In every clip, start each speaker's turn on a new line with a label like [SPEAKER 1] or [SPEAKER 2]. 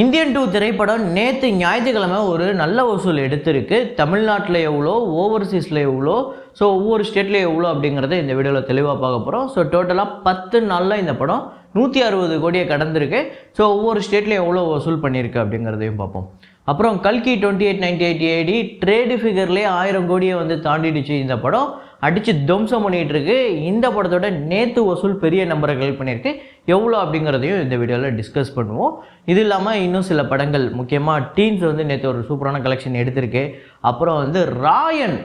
[SPEAKER 1] Indian 2 திரைப்படம் நேற்று ஞாயிற்றுக்கிழமை ஒரு நல்ல வசூல் எடுத்திருக்கு. தமிழ்நாட்டில் எவ்வளோ, ஓவர்சீஸில் எவ்வளோ, ஸோ ஒவ்வொரு ஸ்டேட்லேயும் எவ்வளோ அப்படிங்கிறத இந்த வீடியோவில் தெளிவாக பார்க்க போகிறோம். ஸோ டோட்டலாக 10 நாளில் இந்த படம் 160 கோடியை கடந்திருக்கு. ஸோ ஒவ்வொரு ஸ்டேட்லேயும் எவ்வளோ வசூல் பண்ணியிருக்கு அப்படிங்கிறதையும் பார்ப்போம். அப்புறம் கல்கி 2898 AD ட்ரேடு ஃபிகர்லேயே 1000 கோடியை தாண்டிடுச்சு. இந்த படம் அடித்து துவம்சம் பண்ணிகிட்டு இருக்கு. இந்த படத்தோட நேற்று வசூல் பெரிய நம்பரை கலெக்ட் பண்ணியிருக்கு. எவ்வளோ அப்படிங்கிறதையும் இந்த வீடியோவில் டிஸ்கஸ் பண்ணுவோம். இது இல்லாமல் இன்னும் சில படங்கள், முக்கியமாக டீன்ஸ் நேற்று ஒரு சூப்பரான கலெக்ஷன் எடுத்திருக்கு. அப்புறம் Raayan.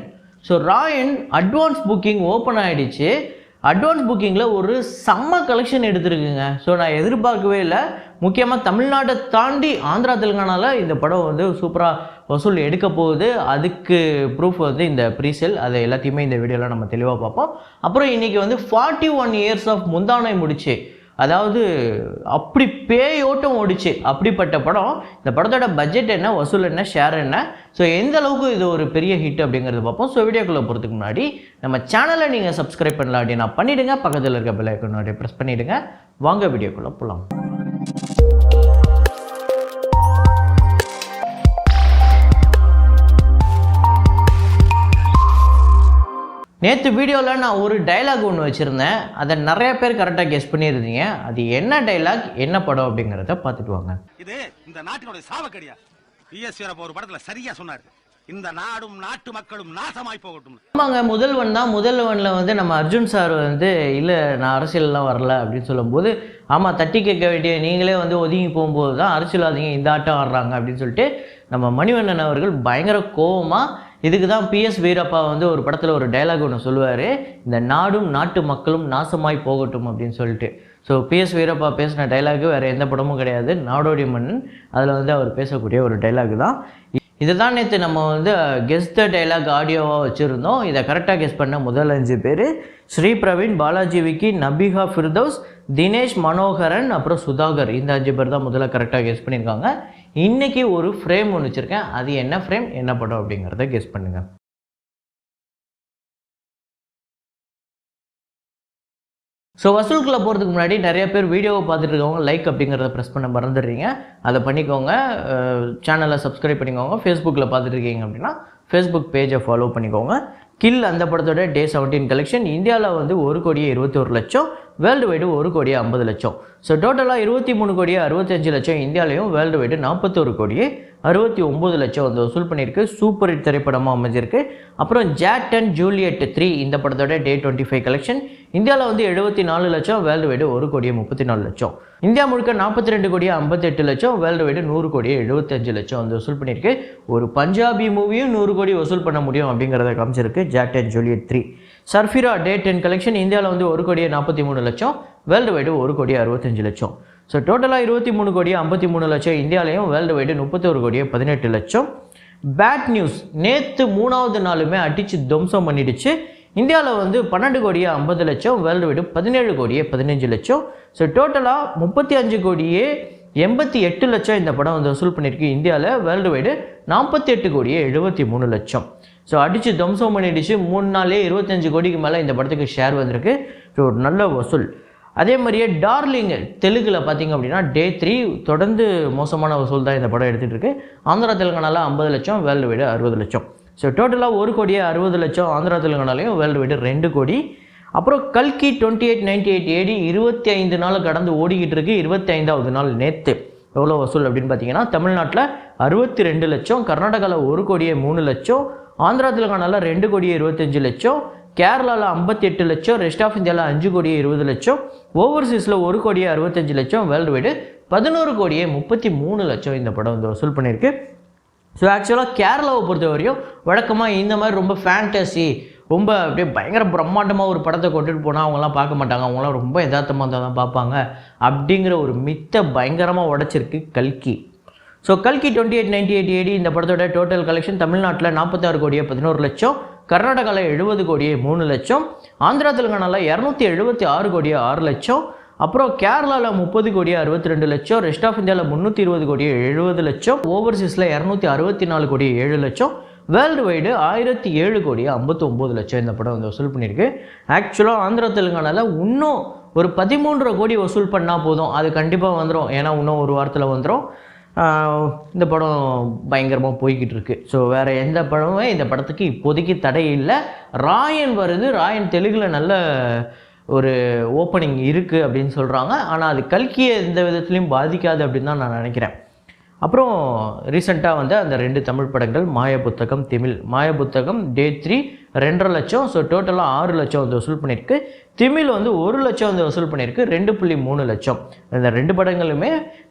[SPEAKER 1] So Raayan advance booking open ஆகிடுச்சு. அட்வான்ஸ் புக்கிங்கில் ஒரு செம்ம கலெக்ஷன் எடுத்துருக்குங்க. ஸோ நான் எதிர்பார்க்கவே இல்லை. முக்கியமாக தமிழ்நாட்டை தாண்டி ஆந்திரா தெலுங்கானாவில் இந்த படம் சூப்பராக வசூல் எடுக்க போகுது. அதுக்கு ப்ரூஃப் இந்த ப்ரீசேல், அதை எல்லாத்தையுமே இந்த வீடியோவில் நம்ம தெளிவாக பார்ப்போம். அப்புறம் இன்றைக்கி 41 இயர்ஸ் ஆஃப் முந்தானை முடிச்சு, அதாவது அப்படி பேயோட்டம் ஓடிச்சு. அப்படிப்பட்ட படம். இந்த படத்தோட பட்ஜெட் என்ன, வசூல் என்ன, ஷேர் என்ன, ஸோ எந்த அளவுக்கு இது ஒரு பெரிய ஹிட் அப்படிங்கிறத பார்ப்போம். ஸோ வீடியோக்குள்ளே போகிறதுக்கு முன்னாடி நம்ம சேனலை நீங்கள் சப்ஸ்கிரைப் பண்ணலாம் அப்படின்னா பண்ணிவிடுங்க. பக்கத்தில் இருக்க பெல் ஐக்கான் அப்படியே ப்ரெஸ் பண்ணிவிடுங்க. வாங்க வீடியோக்குள்ளே போகலாம். நேற்று வீடியோவில் நான் ஒரு டைலாக் ஒன்று வச்சுருந்தேன். அதை நிறைய பேர் கரெக்டாக கெஸ் பண்ணியிருந்தீங்க. அது என்ன டைலாக், என்ன படம் அப்படிங்கிறத பார்த்துட்டு வாங்க.
[SPEAKER 2] இது இந்த நாட்டினுடைய சாவக்கடியா. பிஎஸ் ஒரு படத்தில் சரியா சொன்னார், இந்த நாடும் நாட்டு மக்களும் நாசமாய் போகட்டும்.
[SPEAKER 1] ஆமாங்க, முதல்வன் தான். முதல்வனில் நம்ம அர்ஜுன் சார் இல்லை நான் அரசியல்லாம் வரல அப்படின்னு சொல்லும்போது, ஆமாம் தட்டி கேட்க வேண்டிய நீங்களே ஒதுங்கி போகும்போது தான் அரசியல்வாதிங்க இந்த ஆட்டம் ஆடுறாங்க அப்படின்னு சொல்லிட்டு நம்ம மணிவண்ணன் அவர்கள் பயங்கர கோபமாக, இதுக்கு தான் பிஎஸ் வீரப்பா ஒரு படத்தில் ஒரு டைலாக் ஒன்று சொல்லுவார், இந்த நாடும் நாட்டு மக்களும் நாசமாய் போகட்டும் அப்படின்னு சொல்லிட்டு. ஸோ பிஎஸ் வீரப்பா பேசின டைலாக்கு வேறு எந்த படமும் கிடையாது, நாடோடி மன்னன். அதில் அவர் பேசக்கூடிய ஒரு டைலாக் தான். இதை தான் நேற்று நம்ம கெஸ் த டைலாக் ஆடியோவாக வச்சுருந்தோம். இதை கரெக்டாக கெஸ் பண்ண முதல் 5 பேர் ஸ்ரீ பிரவீன், பாலாஜி விக்கி, நபிகா ஃபிர்தௌஸ், தினேஷ், மனோகரன், அப்புறம் சுதாகர். இந்த 5 பேர் தான் முதல்ல கரெக்டாக கெஸ் பண்ணியிருக்காங்க. இன்றைக்கி ஒரு ஃப்ரேம் ஒன்று வச்சுருக்கேன். அது என்ன ஃப்ரேம், என்ன படம் அப்படிங்கிறத கெஸ் பண்ணுங்கள். ஸோ வசூலுக்குள்ளே போகிறதுக்கு முன்னாடி நிறைய பேர் வீடியோவை பார்த்துட்டு இருக்கவங்க லைக் அப்படிங்கிறத ப்ரெஸ் பண்ண மறந்துடுறீங்க. அதை பண்ணிக்கோங்க. சேனலை சப்ஸ்கிரைப் பண்ணிக்கோங்க. ஃபேஸ்புக்கில் பார்த்துட்டு இருக்கீங்க அப்படின்னா ஃபேஸ்புக் பேஜை ஃபாலோ பண்ணிக்கோங்க. கில் அந்த படத்தோட டே 17 கலெக்ஷன் இந்தியாவில் 1,21,00,000, வேர்ல்டு வைடு 1,50,00,000. ஸோ டோட்டலாக 23,65,00,000 இந்தியாவிலையும், வேர்ல்டு வைடு 41,69,00,000 வசூல் பண்ணியிருக்கு. சூப்பர் ஹிட் திரைப்படமாக அமைஞ்சிருக்கு. அப்புறம் ஜாட் அண்ட் ஜூலியட் 3 இந்த படத்தோட டே 25 கலெக்ஷன் இந்தியாவில் 74,00,000, வேர்ல்டு வைடு 1,34,00,000. இந்தியா முழுக்க 42,58,00,000, வேர்ல்டு வைடு 100,75,00,000 வசூல் பண்ணியிருக்கு. ஒரு பஞ்சாபி மூவியும் 100 கோடி வசூல் பண்ண முடியும் அப்படிங்கிறத காமிச்சிருக்கு Jatt and Juliet 3. Sarfira day 10 collection இந்தியாவில் 1,43,00,000, வேர்ல்டு வைடு 1,65,00,000. ஸோ டோட்டலாக 23,53,00,000 இந்தியாவிலையும், வேர்ல்டு வைடு 31,18,00,000. பேட் நியூஸ், நேற்று 3வது நாளுமே அடித்து துவம்சம் பண்ணிடுச்சு. இந்தியாவில் 12,50,00,000, வேர்ல்டு வைடு 17,15,00,000. ஸோ டோட்டலாக 35,88,00,000 இந்த படம் வசூல் பண்ணியிருக்கு இந்தியாவில், வேர்ல்டு வைடு 48,73,00,000. ஸோ அடித்து துவம்சம் பண்ணிடுச்சு. 3 நாளே 25 கோடிக்கு மேலே இந்த படத்துக்கு ஷேர் வந்திருக்கு. ஸோ ஒரு நல்ல வசூல். அதே மாதிரியே டார்லிங் தெலுங்கில் பார்த்திங்க அப்படின்னா டே 3 தொடர்ந்து மோசமான வசூல் தான் இந்த படம் எடுத்துகிட்டு இருக்கு. ஆந்திரா தெலுங்கானாவில் 50,00,000, வேர்ல்டு வைடு 60,00,000. ஸோ டோட்டலாக 1,60,00,000 ஆந்திரா தெலுங்கானாலையும், வேர்ல்டு வைடு 2 கோடி. அப்புறம் கல்கி 2898 AD 25 நாள் கடந்து ஓடிக்கிட்டு இருக்கு. 25வது நாள் நேற்று எவ்வளோ வசூல் அப்படின்னு பார்த்தீங்கன்னா, தமிழ்நாட்டில் 62,00,000, கர்நாடகாவில் 1,03,00,000, ஆந்திரா தெலுங்கானாவில் 2,25,00,000, கேரளாவில் 58,00,000, ரெஸ்ட் ஆஃப் இந்தியாவில் 5,20,00,000, ஓவர்சீஸில் 1,65,00,000, வேர்ல்டு வைடு 11,33,00,000 இந்த படம் வசூல் பண்ணியிருக்கு. ஸோ ஆக்சுவலாக கேரளாவை பொறுத்த வரையும் வழக்கமாக இந்த மாதிரி ரொம்ப ஃபேண்டசி, ரொம்ப அப்படியே பயங்கர பிரம்மாண்டமாக ஒரு படத்தை கொண்டுட்டு போனால் அவங்களாம் பார்க்க மாட்டாங்க, அவங்களாம் ரொம்ப யதார்த்தமாக தான் பார்ப்பாங்க அப்படிங்கிற ஒரு மித்தை பயங்கரமாக உடைச்சிருக்கு கல்கி. ஸோ கல்கி 2898 AD இந்த படத்தோட டோட்டல் கலெக்ஷன் தமிழ்நாட்டில் 46,11,00,000, கர்நாடகாவில் 70,03,00,000, ஆந்திரா தெலுங்கானாவில் 276,06,00,000, அப்புறம் கேரளாவில் 30,62,00,000, ரெஸ்ட் ஆஃப் இந்தியாவில் 320,70,00,000, ஓவர்சீஸில் 264,07,00,000, வேர்ல்டு வைடு 1,007,59,00,000 இந்த படம் வசூல் பண்ணியிருக்கு. ஆக்சுவலாக ஆந்திரா தெலுங்கானாவில் இன்னும் ஒரு 13 கோடி வசூல் பண்ணால் போதும், அது கண்டிப்பாக வந்துடும். ஏன்னா இன்னும் ஒரு வாரத்தில் வந்துடும். இந்த படம் பயங்கரமாக போய்கிட்டு இருக்கு. ஸோ வேறு எந்த படமுமே இந்த படத்துக்கு இப்போதைக்கு தடை இல்லை. ராயன் வருது, ராயன் தெலுங்கில் நல்ல ஒரு ஓப்பனிங் இருக்குது அப்படின்னு சொல்கிறாங்க. ஆனால் அது கல்கியை எந்த விதத்துலையும் பாதிக்காது அப்படின்னு தான் நான் நினைக்கிறேன். அப்புறம் ரீசெண்டாக வந்து அந்த 2 தமிழ் படங்கள் மாயபுத்தகம், திமில். மாயபுத்தகம் டே 3 2.5 லட்சம், ஸோ டோட்டலாக 6 லட்சம் வந்து வசூல் பண்ணியிருக்கு. திமில் வந்து 1 லட்சம் வந்து வசூல் பண்ணியிருக்கு, 2.3 லட்சம். இந்த 2 படங்களுமே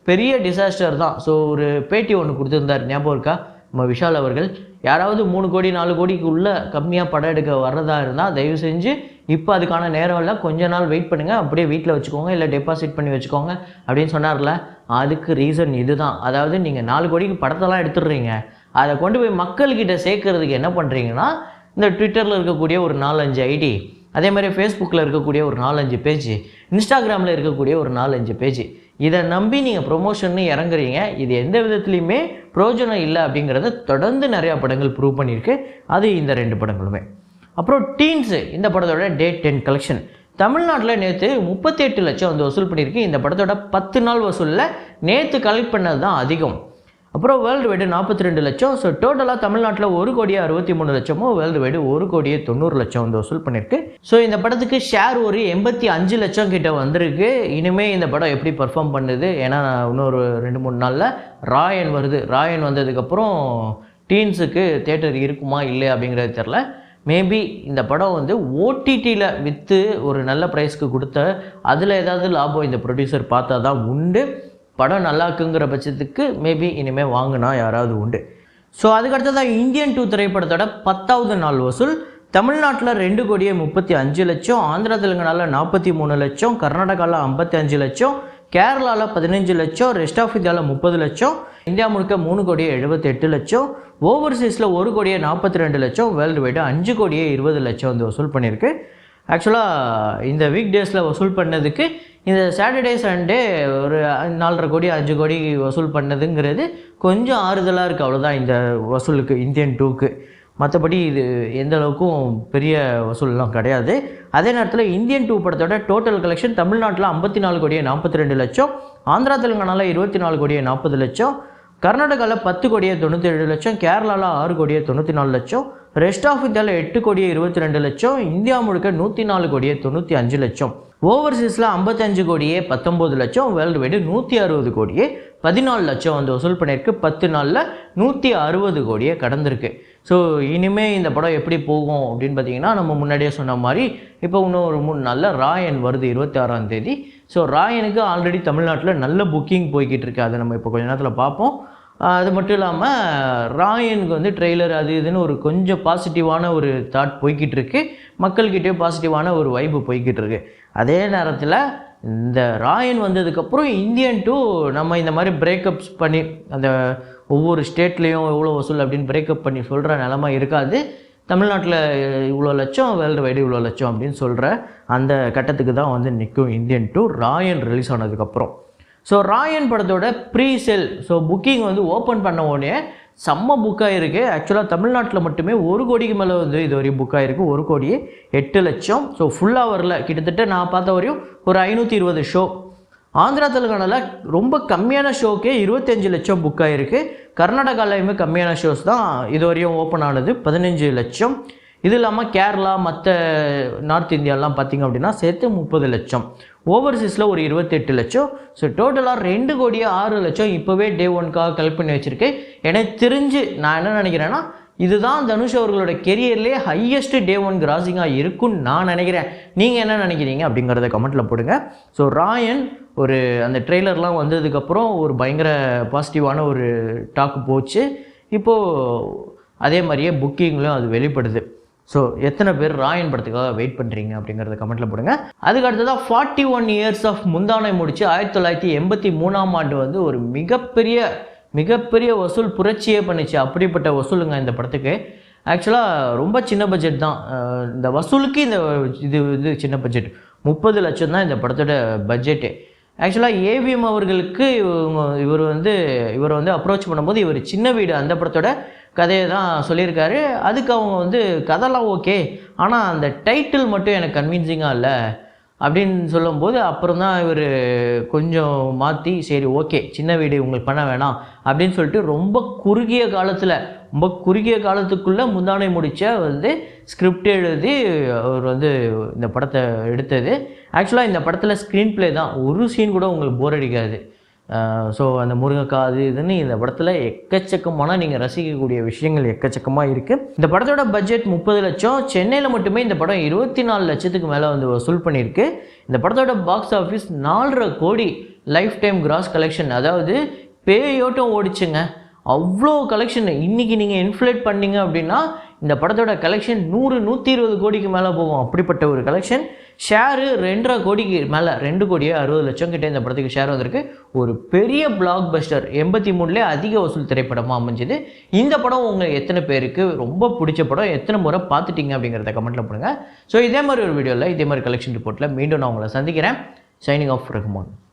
[SPEAKER 1] பெரிய டிசாஸ்டர் தான். ஸோ ஒரு பேட்டி ஒன்று கொடுத்துருந்தார், ஞாபகம் இருக்கா நம்ம விஷால் அவர்கள்? யாராவது 3 கோடி 4 கோடிக்கு உள்ளே கம்மியாக படம் எடுக்க வர்றதா இருந்தால் தயவு செஞ்சு இப்போ அதுக்கான நேரம் இல்லை, கொஞ்ச நாள் வெயிட் பண்ணுங்கள், அப்படியே வீட்டில் வச்சுக்கோங்க, இல்லை டெபாசிட் பண்ணி வச்சுக்கோங்க அப்படின்னு சொன்னார்ல. அதுக்கு ரீசன் இதுதான். அதாவது நீங்கள் 4 கோடிக்கு படத்தெல்லாம் எடுத்துடுறீங்க, அதை கொண்டு போய் மக்கள்கிட்ட சேர்க்கறதுக்கு என்ன பண்ணுறீங்கன்னா, இந்த ட்விட்டரில் இருக்கக்கூடிய ஒரு 4-5 ஐடி, அதே மாதிரி ஃபேஸ்புக்கில் இருக்கக்கூடிய ஒரு 4-5 பேஜ், இன்ஸ்டாகிராமில் இருக்கக்கூடிய ஒரு 4-5 பேஜ், இதை நம்பி நீங்கள் ப்ரொமோஷன்னு இறங்குறீங்க. இது எந்த விதத்துலையுமே பிரயோஜனம் இல்லை அப்படிங்கிறத தொடர்ந்து நிறையா படங்கள் ப்ரூவ் பண்ணியிருக்கு. அது இந்த 2 படங்களுமே. அப்புறம் டீன்ஸு, இந்த படத்தோட டே 10 கலெக்ஷன் தமிழ்நாட்டில் நேற்று 38 லட்சம் வந்து வசூல் பண்ணியிருக்கு. இந்த படத்தோட 10 நாள் வசூலில் நேற்று கலெக்ட் பண்ணது தான் அதிகம். அப்புறம் வேர்ல்டு வைடு 42 லட்சம். ஸோ டோட்டலாக தமிழ்நாட்டில் 1,63,00,000 லட்சமும், வேர்ல்டு வைடு 1,90,00,000 வந்து வசூல் பண்ணியிருக்கு. ஸோ இந்த படத்துக்கு ஷேர் ஒரு 85 லட்சம் கிட்ட வந்திருக்கு. இனிமேல் இந்த படம் எப்படி பர்ஃபார்ம் பண்ணுது, ஏன்னா இன்னொரு 2-3 நாளில் ராயன் வருது. ராயன் வந்ததுக்கப்புறம் டீன்ஸுக்கு தேட்டர் இருக்குமா இல்லை அப்படிங்கிறது தெரில. மேபி இந்த படம் வந்து ஓடிடியில் விற்று ஒரு நல்ல ப்ரைஸ்க்கு கொடுத்த அதில் ஏதாவது லாபம் இந்த ப்ரொடியூசர் பார்த்தா தான் உண்டு. படம் நல்லா இருக்குங்கிற பட்சத்துக்கு மேபி இனிமேல் வாங்கினா யாராவது உண்டு. ஸோ அதுக்கடுத்ததான் இந்தியன் 2 திரைப்படத்தோட 10வது நாள் வசூல் தமிழ்நாட்டில் 2,35,00,000, ஆந்திரா தெலுங்கானாவில் 43 லட்சம், கர்நாடகாவில் 55 லட்சம், கேரளாவில் 15 லட்சம், ரெஸ்ட் ஆஃப் இந்தியாவில் 30 லட்சம், இந்தியா முழுக்க 3,78 லட்சம், ஓவர்சீஸில் 1,42 லட்சம், வேர்ல்டு வைடு 5,20 லட்சம் வந்து வசூல் பண்ணியிருக்கு. ஆக்சுவலாக இந்த வீக் டேஸில் வசூல் பண்ணதுக்கு இந்த சாட்டர்டே சண்டே ஒரு 4.5 கோடி 5 கோடி வசூல் பண்ணதுங்கிறது கொஞ்சம் ஆறுதலாக இருக்குது. அவ்வளோதான் இந்த வசூலுக்கு இந்தியன் 2க்கு. மற்றபடி இது எந்த அளவுக்கும் பெரிய வசூல்லாம் கிடையாது. அதே நேரத்தில் இந்தியன் 2 படத்தோட டோட்டல் கலெக்ஷன் தமிழ்நாட்டில் 54,42 லட்சம், ஆந்திரா தெலுங்கானாவில் 24,40 லட்சம், கர்நாடகாவில் 10,97 லட்சம், கேரளாவில் 6,94 லட்சம், ரெஸ்ட் ஆஃப் இந்தியாவில் 8,22 லட்சம், இந்தியா முழுக்க 104,95 லட்சம், ஓவர்சீஸில் 55,19 லட்சம், வேர்ல்டு வைடு 160,14 லட்சம் வந்து வசூல் பண்ணியிருக்கு. 10 நாளில் 160 கோடியை கடந்திருக்கு. ஸோ இனிமேல் இந்த படம் எப்படி போகும் அப்படின்னு பார்த்தீங்கன்னா, நம்ம முன்னாடியே சொன்ன மாதிரி இப்போ இன்னும் ஒரு 3 நாளில் ராயன் வருது 26ஆம் தேதி. ஸோ ராயனுக்கு ஆல்ரெடி தமிழ்நாட்டில் நல்ல புக்கிங் போய்கிட்டு இருக்கு. அதை நம்ம இப்போ கொஞ்ச நேரத்தில் பார்ப்போம். அது மட்டும் இல்லாமல் ராயனுக்கு வந்து ட்ரெய்லர் அது இதுன்னு ஒரு கொஞ்சம் பாசிட்டிவான ஒரு தாட் போய்கிட்டு இருக்கு, மக்கள்கிட்டயும் பாசிட்டிவான ஒரு வைப்பு போய்கிட்டு இருக்கு. அதே நேரத்தில் இந்த ராயன் வந்ததுக்கப்புறம் இந்தியன் 2 நம்ம இந்த மாதிரி பிரேக்கப்ஸ் பண்ணி அந்த ஒவ்வொரு ஸ்டேட்லேயும் எவ்வளோ வசூல் அப்படின்னு பிரேக்கப் பண்ணி சொல்கிற நிலமை இருக்காது. தமிழ்நாட்டில் இவ்வளோ லட்சம், வேர்ல்டு வைடு இவ்வளோ லட்சம் அப்படின்னு சொல்கிற அந்த கட்டத்துக்கு தான் வந்து நிற்கும் இந்தியன் 2 ராயன் ரிலீஸ் ஆனதுக்கப்புறம். ஸோ ராயன் படத்தோட ப்ரீ சேல், ஸோ புக்கிங் வந்து ஓப்பன் பண்ண உடனே செம்ம புக்காக இருக்குது. ஆக்சுவலாக தமிழ்நாட்டில் மட்டுமே 1 கோடிக்கு மேலே வந்து இது வரையும் புக் ஆகிருக்கு, 1,08 லட்சம். ஸோ ஃபுல்லாக வரல, கிட்டத்தட்ட நான் பார்த்த வரையும் ஒரு 520 ஷோ. ஆந்திரா தெலுங்கானாவில் ரொம்ப கம்மியான ஷோக்கே 25 லட்சம் புக் ஆகிருக்கு. கர்நாடகாலையுமே கம்மியான ஷோஸ் தான் இது வரையும் ஓப்பன் ஆனது, 15 லட்சம். இது இல்லாமல் கேரளா மற்ற நார்த் இந்தியாலாம் பார்த்திங்க அப்படின்னா சேர்த்து 30 லட்சம், ஓவர்சீஸில் ஒரு 28 லட்சம். ஸோ டோட்டலாக 2,06 லட்சம் இப்போவே டே 1க்காக கலெக்ட் பண்ணி வச்சுருக்கேன். எனக்கு தெரிஞ்சு நான் என்ன நினைக்கிறேன்னா, இதுதான் தனுஷ் அவர்களோட கெரியர்லேயே ஹையஸ்ட் டே 1 கிராசிங்காக இருக்குன்னு நான் நினைக்கிறேன். நீங்கள் என்ன நினைக்கிறீங்க அப்படிங்கிறத கமெண்ட்டில் போடுங்க. ஸோ ராயன் ஒரு அந்த ட்ரெய்லர்லாம் வந்ததுக்கப்புறம் ஒரு பயங்கர பாசிட்டிவான ஒரு டாக்கு போச்சு. இப்போது அதே மாதிரியே புக்கிங்லையும் அது வெளிப்படுது. ஸோ எத்தனை பேர் ராயன் படத்துக்காக வெயிட் பண்ணுறீங்க அப்படிங்கிறத கமெண்ட்டில் போடுங்க. அதுக்கு அடுத்ததாக 41 இயர்ஸ் ஆஃப் முந்தானை முடிச்சு 1983ஆம் ஆண்டு வந்து ஒரு மிகப்பெரிய வசூல் புரட்சியே பண்ணிச்சு. அப்படிப்பட்ட வசூலுங்க இந்த படத்துக்கு. ஆக்சுவலாக ரொம்ப சின்ன பட்ஜெட் தான் இந்த வசூலுக்கு. இது சின்ன பட்ஜெட், 30 லட்சம் தான் இந்த படத்தோட பட்ஜெட்டு. ஆக்சுவலாக ஏவிஎம் அவர்களுக்கு இவர் வந்து அப்ரோச் பண்ணும்போது இவர் சின்ன வீடு அந்த படத்தோட கதையை தான் சொல்லியிருக்காரு. அதுக்கு அவங்க வந்து கதைலாம் ஓகே, ஆனால் அந்த டைட்டில் மட்டும் எனக்கு கன்வின்சிங்காக இல்லை, அப்படின்னு சொல்லும்போது அப்புறம் தான் இவர் கொஞ்சம் மாற்றி சரி ஓகே சின்ன வீடு உங்களுக்கு பண்ண வேணாம் அப்படின்னு சொல்லிட்டு ரொம்ப குறுகிய காலத்துக்குள்ளே முந்தானை முடிச்ச ஸ்கிரிப்ட் எழுதி அவர் இந்த படத்தை எடுத்தது. ஆக்சுவலாக இந்த படத்தில் ஸ்க்ரீன் ப்ளே தான், ஒரு சீன் கூட உங்களுக்கு போர் அடிக்காது. ஸோ அந்த முருங்கைக்காய் அது இதுன்னு இந்த படத்தில் எக்கச்சக்கமான நீங்கள் ரசிக்கக்கூடிய விஷயங்கள் எக்கச்சக்கமாக இருக்குது. இந்த படத்தோட பட்ஜெட் 30 லட்சம். சென்னையில் மட்டுமே இந்த படம் 24 லட்சத்துக்கு மேலே வசூல் பண்ணியிருக்கு. இந்த படத்தோட பாக்ஸ் ஆஃபீஸ் 4.5 கோடி லைஃப் டைம் கிராஸ் கலெக்ஷன், அதாவது பேயோட்டம் ஓடிச்சுங்க. அவ்வளோ கலெக்ஷன். இன்றைக்கி நீங்கள் இன்ஃப்ளேட் பண்ணிங்க அப்படின்னா இந்த படத்தோட கலெக்ஷன் 100-120 கோடிக்கு மேலே போகும். அப்படிப்பட்ட ஒரு கலெக்ஷன். ஷேரு 2.5 கோடிக்கு மேலே, 2 கோடியே 60 லட்சம் கிட்டே இந்த படத்துக்கு ஷேர் வந்திருக்கு. ஒரு பெரிய பிளாக் பஸ்டர், 83லே அதிக வசூல் திரைப்படமாக அமைஞ்சுது. இந்த படம் உங்களுக்கு எத்தனை பேருக்கு ரொம்ப பிடிச்ச படம், எத்தனை முறை பார்த்துட்டீங்க அப்படிங்கிறத கமெண்ட்டில் பண்ணுங்கள். ஸோ இதே மாதிரி ஒரு வீடியோவில் இதே மாதிரி கலெக்ஷன் ரிப்போர்ட்டில் மீண்டும் நான் உங்களை சந்திக்கிறேன். Signing off Rahman.